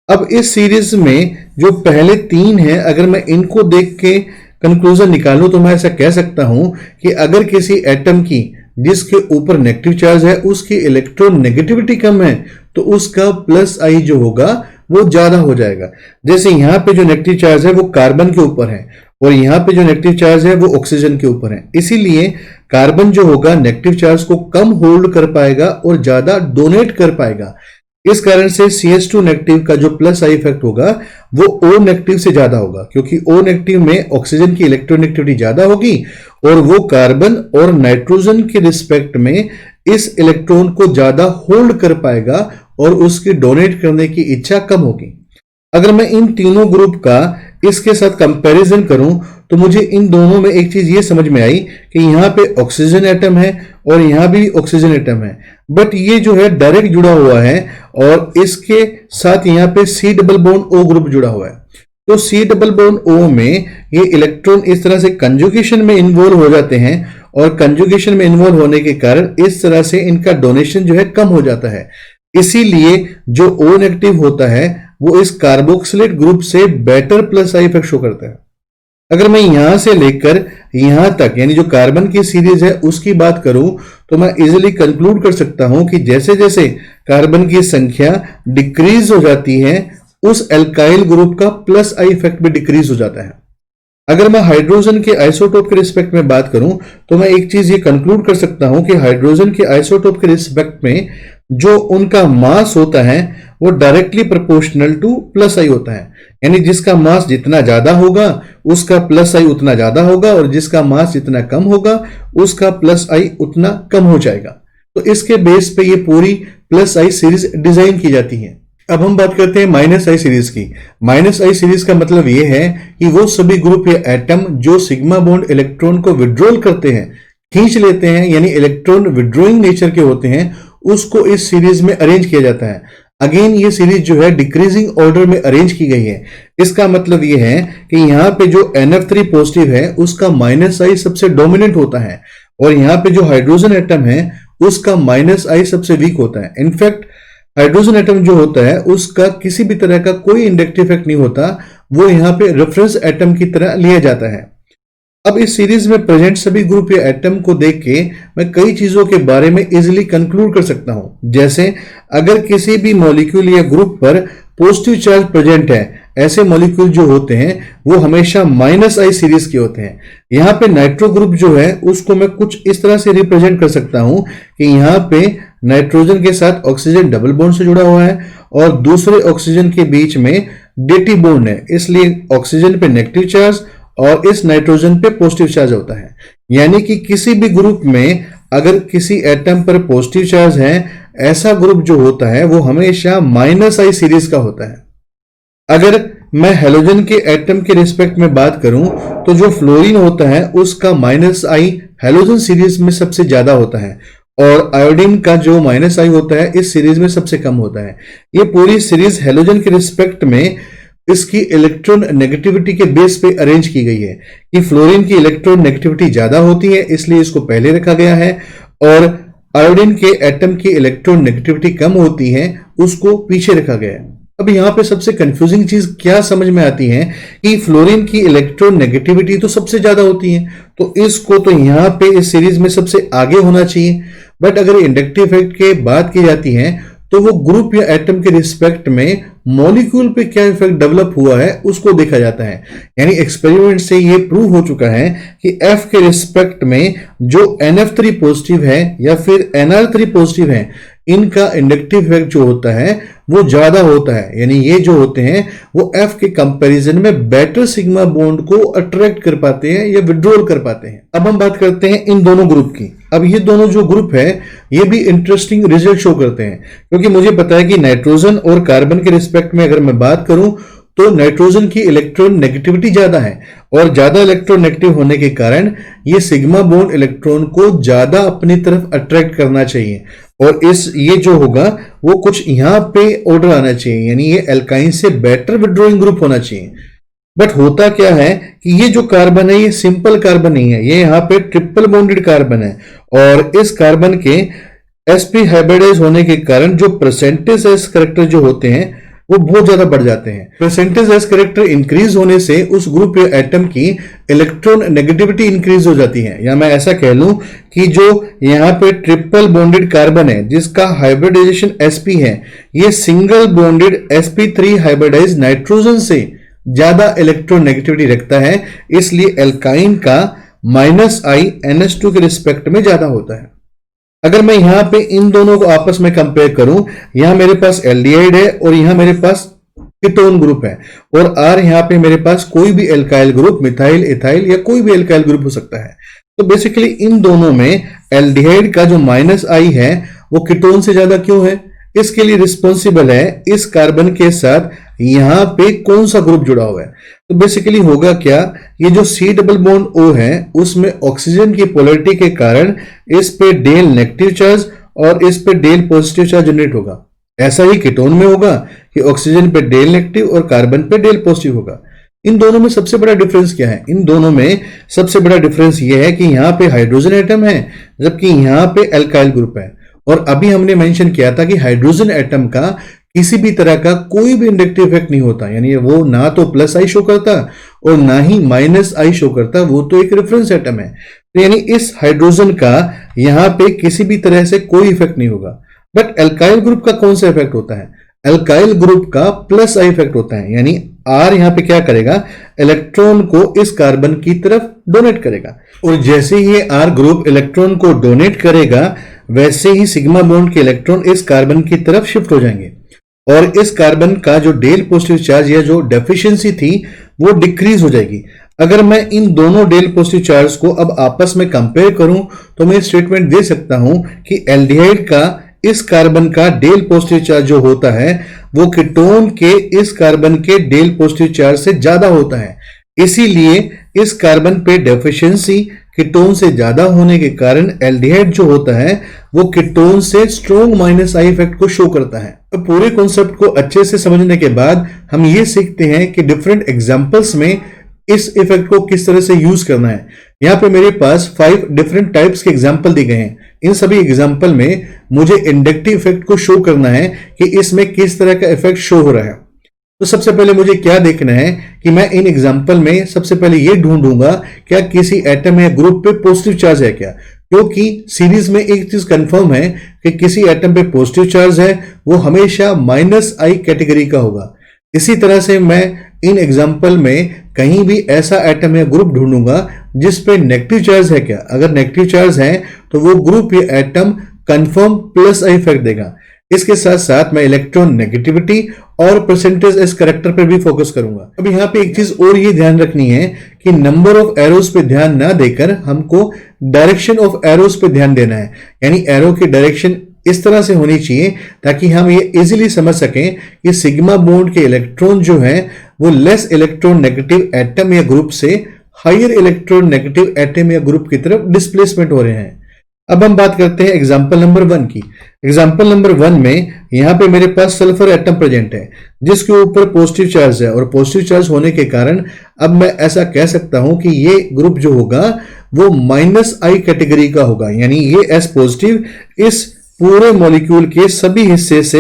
अब इस सीरीज में जो पहले तीन हैं, अगर मैं इनको देख के कंक्लूजन निकालूं तो मैं ऐसा कह सकता हूं कि अगर किसी एटम की जिसके ऊपर नेगेटिव चार्ज है उसकी इलेक्ट्रॉन नेगेटिविटी कम है तो उसका प्लस आई जो होगा वो ज्यादा हो जाएगा। जैसे यहां पे जो नेगेटिव चार्ज है वो कार्बन के ऊपर है और यहां पे जो नेगेटिव चार्ज है वो ऑक्सीजन के ऊपर है, इसीलिए कार्बन जो होगा नेगेटिव चार्ज को कम होल्ड कर पाएगा और ज्यादा डोनेट कर पाएगा। इस कारण से CH2 नेगेटिव का जो प्लस आई इफेक्ट होगा वो O नेगेटिव से ज्यादा होगा, क्योंकि O नेगेटिव में ऑक्सीजन की इलेक्ट्रोनेगेटिविटी ज्यादा होगी और वो कार्बन और नाइट्रोजन के रिस्पेक्ट में इस इलेक्ट्रॉन को ज्यादा होल्ड कर पाएगा और उसकी डोनेट करने की इच्छा कम होगी। अगर मैं इन तीनों ग्रुप का इसके साथ कंपैरिजन करूं तो मुझे इन दोनों में एक चीज ये समझ में आई कि यहां पे ऑक्सीजन एटम है और यहां भी ऑक्सीजन एटम है, बट ये जो है डायरेक्ट जुड़ा हुआ है और इसके साथ यहां पे C double bond O group जुड़ा हुआ है। तो C डबल बॉन्ड O में ये इलेक्ट्रॉन इस तरह से कंजुगेशन में इन्वॉल्व हो जाते हैं और कंजुगेशन में इन्वॉल्व होने के कारण इस तरह से इनका डोनेशन जो है कम हो जाता है। इसीलिए जो O नेगेटिव होता है वो इस कार्बोक्सिलेट ग्रुप से better plus I effect show करता है। अगर मैं यहां से लेकर यहां तक यानी जो कार्बन की सीरीज है उसकी बात करूं तो मैं इजीली कंक्लूड कर सकता हूं कि जैसे जैसे कार्बन की संख्या डिक्रीज हो जाती है उस एल्काइल ग्रुप का प्लस आई इफेक्ट भी डिक्रीज हो जाता है। अगर मैं हाइड्रोजन के आइसोटोप के रिस्पेक्ट में बात करूं तो मैं एक चीज ये कंक्लूड कर सकता हूं कि हाइड्रोजन के आइसोटोप के रिस्पेक्ट में जो उनका मास होता है वो डायरेक्टली प्रोपोर्शनल टू प्लस आई होता है, यानी जिसका मास जितना ज्यादा होगा उसका प्लस आई उतना ज्यादा होगा और जिसका मास जितना कम होगा उसका प्लस आई उतना कम हो जाएगा। तो इसके बेस पे ये पूरी प्लस आई सीरीज डिजाइन की जाती है। अब हम बात करते हैं माइनस आई सीरीज की। माइनस आई सीरीज का मतलब यह है कि वो सभी ग्रुप या एटम जो सिग्मा बॉन्ड इलेक्ट्रॉन को विड्रॉल करते हैं, खींच लेते हैं, यानी इलेक्ट्रॉन विड्रॉइंग नेचर के होते हैं, उसको इस सीरीज में अरेंज किया जाता है। अगेन ये सीरीज जो है डिक्रीजिंग ऑर्डर में अरेंज की गई है। इसका मतलब यह है कि यहां पे जो NF3 पॉजिटिव है उसका माइनस आई सबसे डोमिनेंट होता है और यहां पे जो हाइड्रोजन एटम है उसका माइनस आई सबसे वीक होता है। इनफैक्ट हाइड्रोजन एटम जो होता है उसका किसी भी तरह का कोई इंडक्टिव इफेक्ट नहीं होता, वो यहां पे रेफरेंस एटम की तरह लिया जाता है। अब इस सीरीज में प्रेजेंट सभी ग्रुप या एटम को देख के मैं कई चीजों के बारे में इजीली कंक्लूड कर सकता हूं। जैसे अगर किसी भी मॉलिक्यूल या ग्रुप पर पॉजिटिव चार्ज प्रेजेंट है, ऐसे मॉलिक्यूल जो होते हैं वो हमेशा -I सीरीज के होते हैं। यहाँ पे नाइट्रो ग्रुप जो है उसको मैं कुछ इस तरह से रिप्रेजेंट कर सकता हूं कि यहाँ पे नाइट्रोजन के साथ ऑक्सीजन डबल बॉन्ड से जुड़ा हुआ है और दूसरे ऑक्सीजन के बीच में डेटी बॉन्ड है, इसलिए ऑक्सीजन पे नेगेटिव चार्ज और इस नाइट्रोजन पे पॉजिटिव चार्ज होता है। यानी कि किसी भी ग्रुप में अगर किसी एटम पर पॉजिटिव चार्ज है, ऐसा ग्रुप जो होता है वो हमेशा -I सीरीज का होता है। अगर मैं हेलोजन के एटम के रिस्पेक्ट में बात करूं तो जो फ्लोरीन होता है उसका -I हेलोजन सीरीज में सबसे ज्यादा होता है और आयोडीन का जो -I होता है इस सीरीज में सबसे कम होता है। ये पूरी सीरीज हेलोजन के रिस्पेक्ट में इसकी इलेक्ट्रॉन नेगेटिविटी के बेस पे अरेंज की गई है कि फ्लोरीन की इलेक्ट्रॉन नेगेटिविटी ज्यादा होती है, इसलिए इसको पहले रखा गया है, और आयोडीन के एटम की इलेक्ट्रॉन नेगेटिविटी कम होती है, उसको पीछे रखा गया है। अब यहाँ पे सबसे कंफ्यूजिंग चीज क्या समझ में आती है कि फ्लोरीन की इलेक्ट्रॉन नेगेटिविटी तो सबसे ज्यादा होती है, तो इसको तो यहाँ पे इस सीरीज में सबसे आगे होना चाहिए। बट अगर इंडक्टिव इफेक्ट की बात की जाती है तो वो ग्रुप या एटम के रिस्पेक्ट में मॉलिक्यूल पे क्या इफेक्ट डेवलप हुआ है उसको देखा जाता है। यानी एक्सपेरिमेंट से ये प्रूव हो चुका है कि F के रिस्पेक्ट में जो NF3 पॉजिटिव है या फिर NR3 पॉजिटिव है, इनका इंडक्टिव इफेक्ट जो होता है वो ज्यादा होता है। यानी ये जो होते हैं वो F के कंपैरिजन में बेटर सिग्मा बॉन्ड को अट्रैक्ट कर पाते हैं या विड्रॉल कर पाते हैं। अब हम बात करते हैं इन दोनों ग्रुप की। अब ये दोनों जो ग्रुप है ये भी इंटरेस्टिंग रिजल्ट शो करते हैं, क्योंकि मुझे पता है कि नाइट्रोजन और कार्बन के रिस्पेक्ट में अगर मैं बात करूं तो नाइट्रोजन की इलेक्ट्रॉन नेगेटिविटी ज्यादा है और ज्यादा इलेक्ट्रॉन नेगेटिव होने के कारण ये सिग्मा बॉन्ड इलेक्ट्रॉन को ज्यादा अपनी तरफ अट्रैक्ट करना चाहिए और ये जो होगा वो कुछ यहां पे ऑर्डर आना चाहिए, यानी ये एल्काइन से बेटर विड्रॉइंग ग्रुप होना चाहिए। बट होता क्या है कि ये जो कार्बन है ये सिंपल कार्बन नहीं है, ये यहाँ पे ट्रिपल बॉन्डेड कार्बन है और इस कार्बन के sp हाइब्रिडाइज होने के कारण जो परसेंटेज एस कैरेक्टर जो होते हैं वो बहुत ज्यादा बढ़ जाते हैं। परसेंटेज एस कैरेक्टर इंक्रीज होने से उस ग्रुप या एटम की इलेक्ट्रॉन नेगेटिविटी इंक्रीज हो जाती है। या मैं ऐसा कह लूं कि जो यहाँ पे ट्रिपल बॉन्डेड कार्बन है जिसका हाइब्रिडाइजेशन sp है, ये single bonded sp3 hybridise nitrogen से ज्यादा इलेक्ट्रॉन नेगेटिविटी रखता है, इसलिए एल्काइन का -I NH2 के रिस्पेक्ट में ज्यादा होता है। अगर मैं यहां पे इन दोनों को आपस में कंपेयर करूं, यहां मेरे पास एल्डिहाइड है और यहां मेरे पास कीटोन ग्रुप है और R यहां पे मेरे पास कोई भी एल्काइल ग्रुप, मिथाइल, इथाइल या कोई भी एल्काइल ग्रुप हो सकता है। तो बेसिकली इन दोनों में एल्डिहाइड का जो -I है वो कीटोन से ज्यादा क्यों है? इसके लिए रिस्पॉन्सिबल है इस कार्बन के साथ यहां पे कौन सा ग्रुप जुड़ा हुआ है। तो बेसिकली होगा क्या, ये जो C डबल बॉन्ड O है उसमें ऑक्सीजन की पोलैरिटी के कारण इस पे डेल नेगेटिव चार्ज और इस पे डेल पॉजिटिव चार्ज जनरेट होगा। ऐसा ही कीटोन में होगा कि ऑक्सीजन पे डेल नेगेटिव और कार्बन पे डेल पॉजिटिव होगा। इन दोनों में सबसे बड़ा डिफरेंस क्या है? इन दोनों में सबसे बड़ा डिफरेंस ये है कि यहाँ पे हाइड्रोजन एटम है जबकि यहाँ पे एल्काइल ग्रुप है। और अभी हमने मेंशन किया था कि हाइड्रोजन एटम का किसी भी तरह का कोई भी इंडक्टिव इफेक्ट नहीं होता, यानी वो ना तो +I शो करता और ना ही -I शो करता, वो तो एक रेफरेंस एटम है। तो यानी इस हाइड्रोजन का यहां पे किसी भी तरह से कोई इफेक्ट नहीं होगा। बट एल्काइल ग्रुप का कौन सा इफेक्ट होता है? एल्काइल ग्रुप का +I इफेक्ट होता है, यानी R यहां पे क्या करेगा, इलेक्ट्रॉन को इस कार्बन की तरफ डोनेट करेगा और जैसे ही ये R ग्रुप इलेक्ट्रॉन को डोनेट करेगा वैसे ही सिग्मा बॉन्ड के इलेक्ट्रॉन इस कार्बन की तरफ शिफ्ट हो जाएंगे और इस कार्बन का जो डेल पॉजिटिव चार्ज या जो डेफिशिएंसी थी वो डिक्रीज हो जाएगी। अगर मैं इन दोनों डेल पॉजिटिव चार्ज को अब आपस में कंपेयर करूं तो मैं स्टेटमेंट दे सकता हूं कि एल्डिहाइड का इस कार्बन का डेल पॉजिटिव चार्ज जो होता है वो कीटोन के इस कार्बन के डेल पॉजिटिव चार्ज से ज्यादा होता है। इसीलिए इस कार्बन पे डेफिशिएंसी कीटोन से ज्यादा होने के कारण एल्डिहाइड जो होता है वो कीटोन से स्ट्रॉन्ग -I इफेक्ट को शो करता है। तो पूरे कॉन्सेप्ट को अच्छे से समझने के बाद हम ये सीखते हैं कि डिफरेंट एग्जांपल्स में इस इफेक्ट को किस तरह से यूज करना है। यहाँ पे मेरे पास 5 डिफरेंट टाइप्स के एग्जांपल दिए गए हैं। इन सभी एग्जांपल में मुझे इंडक्टिव इफेक्ट को शो करना है कि इसमें किस तरह का इफेक्ट शो हो रहा है। तो सबसे पहले मुझे क्या देखना है कि मैं इन एग्जाम्पल में सबसे पहले ये ढूंढूंगा क्या किसी एटम या ग्रुप पे पॉजिटिव चार्ज है क्या, क्योंकि सीरीज में एक चीज कंफर्म है कि किसी एटम पे पॉजिटिव चार्ज है वो हमेशा -I कैटेगरी का होगा। इसी तरह से मैं इन एग्जाम्पल में कहीं भी ऐसा एटम या ग्रुप ढूंढूंगा जिस पे नेगेटिव चार्ज है क्या। अगर नेगेटिव चार्ज है तो वो ग्रुप या एटम कंफर्म +I इफेक्ट देगा। इसके साथ साथ मैं इलेक्ट्रॉन नेगेटिविटी और परसेंटेज एस करेक्टर पर भी फोकस करूंगा। अब यहाँ पे एक चीज और ये ध्यान रखनी है कि नंबर ऑफ एरोज पे ध्यान ना देकर हमको डायरेक्शन ऑफ एरोज पे ध्यान देना है, यानी एरो की डायरेक्शन इस तरह से होनी चाहिए ताकि हम ये इजीली समझ सकें कि सिग्मा बॉन्ड के इलेक्ट्रॉन जो है वो लेस इलेक्ट्रॉन नेगेटिव एटम या ग्रुप से हायर इलेक्ट्रॉन नेगेटिव एटम या ग्रुप की तरफ डिस्प्लेसमेंट हो रहे हैं। अब हम बात करते हैं एग्जाम्पल नंबर 1 की। एग्जाम्पल नंबर 1 में यहां पे मेरे पास सल्फर एटम प्रेजेंट है जिसके ऊपर पॉजिटिव चार्ज है, और पॉजिटिव चार्ज होने के कारण अब मैं ऐसा कह सकता हूं कि ये ग्रुप जो होगा वो -I कैटेगरी का होगा, यानी ये S पॉजिटिव इस पूरे मॉलिक्यूल के सभी हिस्से से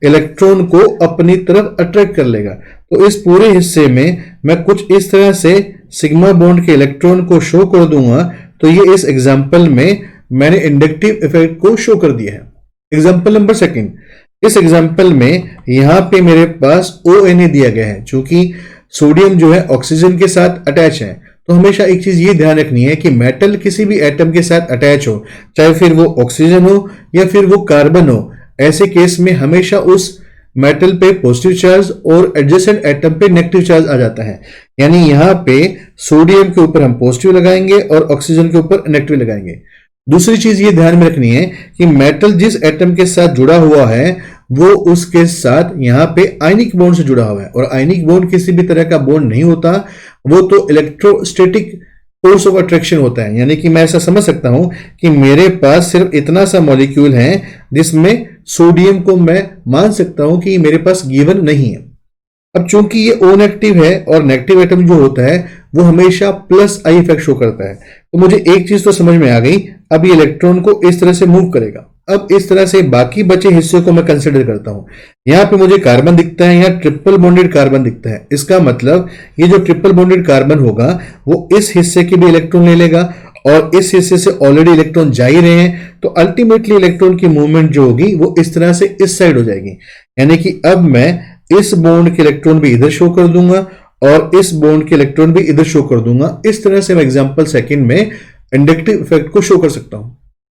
इलेक्ट्रॉन को अपनी तरफ अट्रैक्ट कर लेगा। तो इस पूरे हिस्से में मैं कुछ इस तरह से सिग्मा बॉन्ड के इलेक्ट्रॉन को शो कर दूंगा। तो ये इस एग्जाम्पल में मैंने इंडक्टिव इफेक्ट को शो कर दिया है। एग्जाम्पल नंबर 2, इस एग्जाम्पल में यहां पे मेरे पास ONA दिया गया है। चूंकि सोडियम जो है ऑक्सीजन के साथ अटैच है, तो हमेशा एक चीज ये ध्यान रखनी है कि मेटल किसी भी एटम के साथ अटैच हो, चाहे फिर वो ऑक्सीजन हो या फिर वो कार्बन हो, ऐसे केस में हमेशा उस मेटल पे पॉजिटिव चार्ज और एडजेसेंट एटम पे नेगेटिव चार्ज आ जाता है। यानी यहाँ पे सोडियम के ऊपर हम पॉजिटिव लगाएंगे और ऑक्सीजन के ऊपर नेगेटिव लगाएंगे। दूसरी चीज ये ध्यान में रखनी है कि मेटल जिस एटम के साथ जुड़ा हुआ है वो उसके साथ यहाँ पे आयनिक बॉन्ड से जुड़ा हुआ है, और आयनिक बॉन्ड किसी भी तरह का बॉन्ड नहीं होता, वो तो इलेक्ट्रोस्टैटिक फोर्स ऑफ अट्रैक्शन होता है। यानी कि मैं ऐसा समझ सकता हूं कि मेरे पास सिर्फ इतना सा मॉलिक्यूल है जिसमें सोडियम को मैं मान सकता हूं कि मेरे पास गिवन नहीं है। अब चूंकि ये O नेगेटिव है और नेगेटिव एटम जो होता है वो हमेशा +I इफेक्ट शो करता है, तो मुझे एक चीज तो समझ में आ गई। अब ये इलेक्ट्रॉन को इस तरह से मूव करेगा। अब इस तरह से बाकी बचे हिस्से को मैं कंसिडर करता हूं। यहां पे मुझे कार्बन दिखता है, यहां ट्रिपल बॉन्डेड कार्बन दिखता है। इसका मतलब ये जो ट्रिपल बॉन्डेड कार्बन होगा वो इस हिस्से के भी इलेक्ट्रॉन ले लेगा, और इस हिस्से से ऑलरेडी इलेक्ट्रॉन जा ही रहे हैं, तो अल्टीमेटली इलेक्ट्रॉन की मूवमेंट जो होगी वो इस तरह से इस साइड हो जाएगी। यानी कि अब मैं इस बॉन्ड के इलेक्ट्रॉन भी इधर शो कर दूंगा और इस बॉन्ड के इलेक्ट्रॉन भी इधर शो कर दूंगा। इस तरह से मैं एग्जांपल 2 में इंडक्टिव इफेक्ट को शो कर सकता हूं।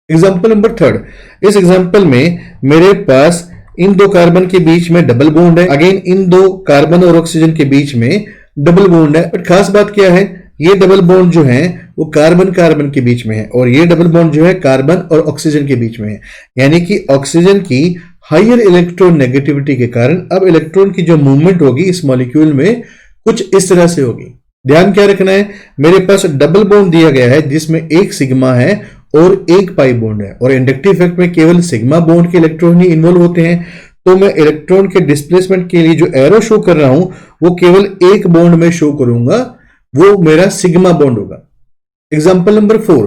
एग्जांपल नंबर 3, इस एग्जांपल में मेरे पास इन दो कार्बन के बीच में डबल बॉन्ड है। अगेन इन दो कार्बन और ऑक्सीजन के बीच में डबल बॉन्ड है, बट खास बात क्या है, ये डबल बॉन्ड जो है वो कार्बन कार्बन के बीच में है, और ये डबल बॉन्ड जो है कार्बन और ऑक्सीजन के बीच में है। यानी कि ऑक्सीजन की हायर इलेक्ट्रॉन नेगेटिविटी के कारण अब इलेक्ट्रॉन की जो मूवमेंट होगी इस मॉलिक्यूल में कुछ इस तरह से होगी। ध्यान क्या रखना है, मेरे पास डबल बॉन्ड दिया गया है जिसमें एक सिग्मा है और एक पाई बॉन्ड है, और इंडक्टिव इफेक्ट में केवल सिग्मा बॉन्ड के इलेक्ट्रॉन ही इन्वॉल्व होते हैं। तो मैं इलेक्ट्रॉन के डिस्प्लेसमेंट के लिए जो एरो शो कर रहा हूं वो केवल एक बॉन्ड में शो करूंगा, वो मेरा सिग्मा बॉन्ड होगा। एग्जाम्पल नंबर 4,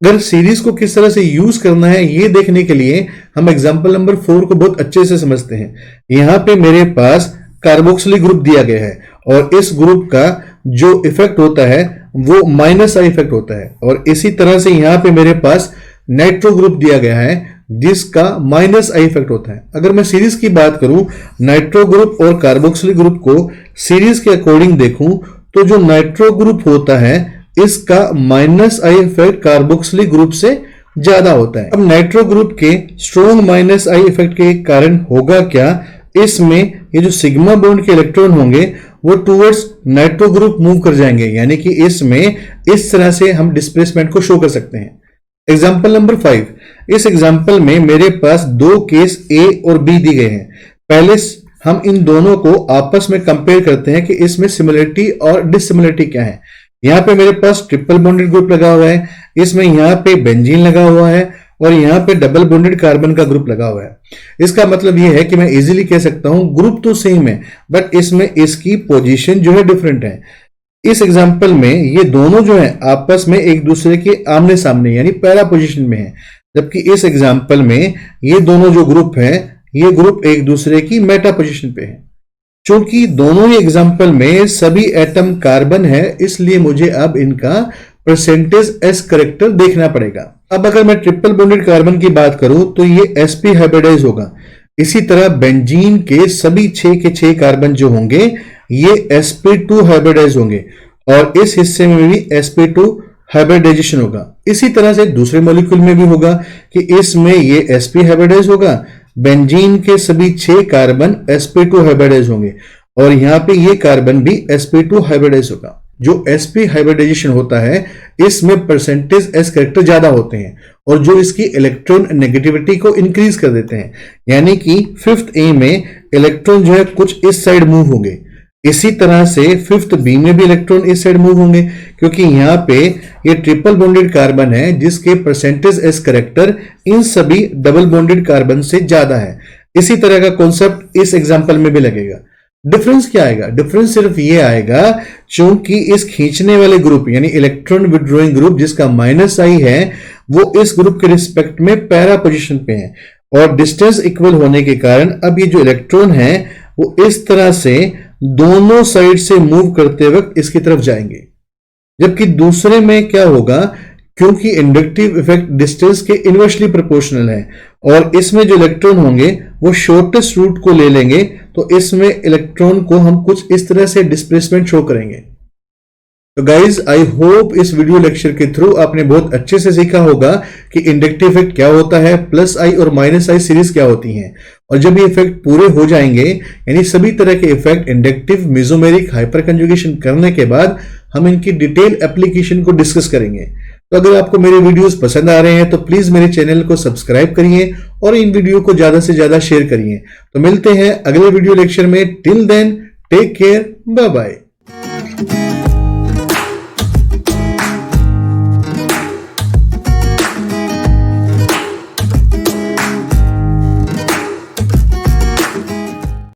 अगर सीरीज को किस तरह से यूज करना है ये देखने के लिए हम एग्जाम्पल नंबर 4 को बहुत अच्छे से समझते हैं। यहां पे मेरे पास कार्बोक्सिलिक ग्रुप दिया गया है, और इस ग्रुप का जो इफेक्ट होता है वो -I इफेक्ट होता है, और इसी तरह से यहां पे मेरे पास नाइट्रो ग्रुप दिया गया है जिसका -I इफेक्ट होता है। अगर मैं सीरीज की बात करूं, नाइट्रो ग्रुप और कार्बोक्सिलिक ग्रुप को सीरीज के अकॉर्डिंग देखूं तो जो नाइट्रो ग्रुप होता है इसका -I इफेक्ट कार्बोक्सिलिक ग्रुप से ज्यादा होता है। अब नाइट्रो ग्रुप के स्ट्रॉन्ग -I इफेक्ट के कारण होगा क्या, इसमें ये जो सिग्मा बॉन्ड के इलेक्ट्रॉन होंगे वो टूवर्ड्स नाइट्रो ग्रुप मूव कर जाएंगे। यानी कि इसमें इस तरह से हम डिस्प्लेसमेंट को शो कर सकते हैं। एग्जाम्पल नंबर 5, इस एग्जाम्पल में मेरे पास दो केस A और B दी गए हैं। पहले हम इन दोनों को आपस में कंपेयर करते हैं कि इसमें सिमिलरिटी और डिससिमिलरिटी क्या है। यहाँ पे मेरे पास ट्रिपल बॉन्डेड ग्रुप लगा हुआ है, इसमें यहाँ पे बेंजीन लगा हुआ है, और यहाँ पे डबल बॉन्डेड कार्बन का ग्रुप लगा हुआ है। इसका मतलब यह है कि मैं इजीली कह सकता हूं ग्रुप तो सेम है, बट इसमें इसकी पोजीशन जो है डिफरेंट है। इस एग्जांपल में ये दोनों जो है आपस में एक दूसरे के आमने सामने यानी पैरा पोजीशन में है, जबकि इस एग्जांपल में ये दोनों जो ग्रुप है ये ग्रुप एक दूसरे की मेटा पोजीशन पे है। चूंकि दोनों ही एग्जाम्पल में सभी एटम कार्बन है, इसलिए मुझे अब इनका परसेंटेज एस करेक्टर देखना पड़ेगा। अब अगर मैं ट्रिपल बॉन्डेड कार्बन की बात करूं तो ये sp हाइब्रिडाइज होगा। इसी तरह बेंजीन के सभी 6 के 6 कार्बन जो होंगे ये sp2 हाइब्रिडाइज होंगे और इस हिस्से में भी sp2 हाइब्रिडाइजेशन होगा। इसी तरह से दूसरे मॉलिक्यूल में भी होगा कि इसमें ये sp हाइब्रिडाइज होगा, बेंजीन के सभी 6 कार्बन sp2 हाइब्रिडाइज होंगे और यहां पे ये कार्बन भी sp2 हाइब्रिडाइज होगा। जो sp हाइब्रिडाइजेशन होता है इसमें परसेंटेज s कैरेक्टर ज्यादा होते हैं और जो इसकी इलेक्ट्रॉन नेगेटिविटी को इंक्रीज कर देते हैं, यानी कि 5th A में इलेक्ट्रॉन जो है कुछ इस साइड मूव होंगे। इसी तरह से 5th B में भी इलेक्ट्रॉन इस साइड मूव होंगे क्योंकि यहां पे ये ट्रिपल बॉन्डेड कार्बन है जिसके परसेंटेज एस करेक्टर इन सभी डबल बॉन्डेड कार्बन से ज्यादा है। इसी तरह का कॉन्सेप्ट इस एग्जांपल में भी लगेगा। डिफरेंस क्या आएगा? डिफरेंस सिर्फ ये आएगा चूंकि इस खींचने वाले ग्रुप यानी इलेक्ट्रॉन विड्रॉइंग ग्रुप जिसका -I है वो इस ग्रुप के रिस्पेक्ट में पैरा पोजीशन पे है और डिस्टेंस इक्वल होने के कारण अब ये जो इलेक्ट्रॉन है वो इस तरह से दोनों साइड से मूव करते वक्त इसकी तरफ जाएंगे। जबकि दूसरे में क्या होगा, क्योंकि इंडक्टिव इफेक्ट डिस्टेंस के इनवर्सली प्रोपोर्शनल है और इसमें जो इलेक्ट्रॉन होंगे वो शॉर्टेस्ट रूट को ले लेंगे, तो इसमें इलेक्ट्रॉन को हम कुछ इस तरह से डिस्प्लेसमेंट शो करेंगे। तो गाइज आई होप इस वीडियो लेक्चर के थ्रू आपने बहुत अच्छे से सीखा होगा कि इंडक्टिव इफेक्ट क्या होता है, +I और -I सीरीज क्या होती हैं और जब ये इफेक्ट पूरे हो जाएंगे यानी सभी तरह के effect inductive mesomeric hyper conjugation करने के बाद हम इनकी डिटेल एप्लीकेशन को डिस्कस करेंगे। तो अगर आपको मेरे वीडियोस पसंद आ रहे हैं तो प्लीज मेरे चैनल को सब्सक्राइब करिए और इन वीडियो को ज्यादा से ज्यादा शेयर करिए। तो मिलते हैं अगले वीडियो लेक्चर में। Till then take care, bye bye.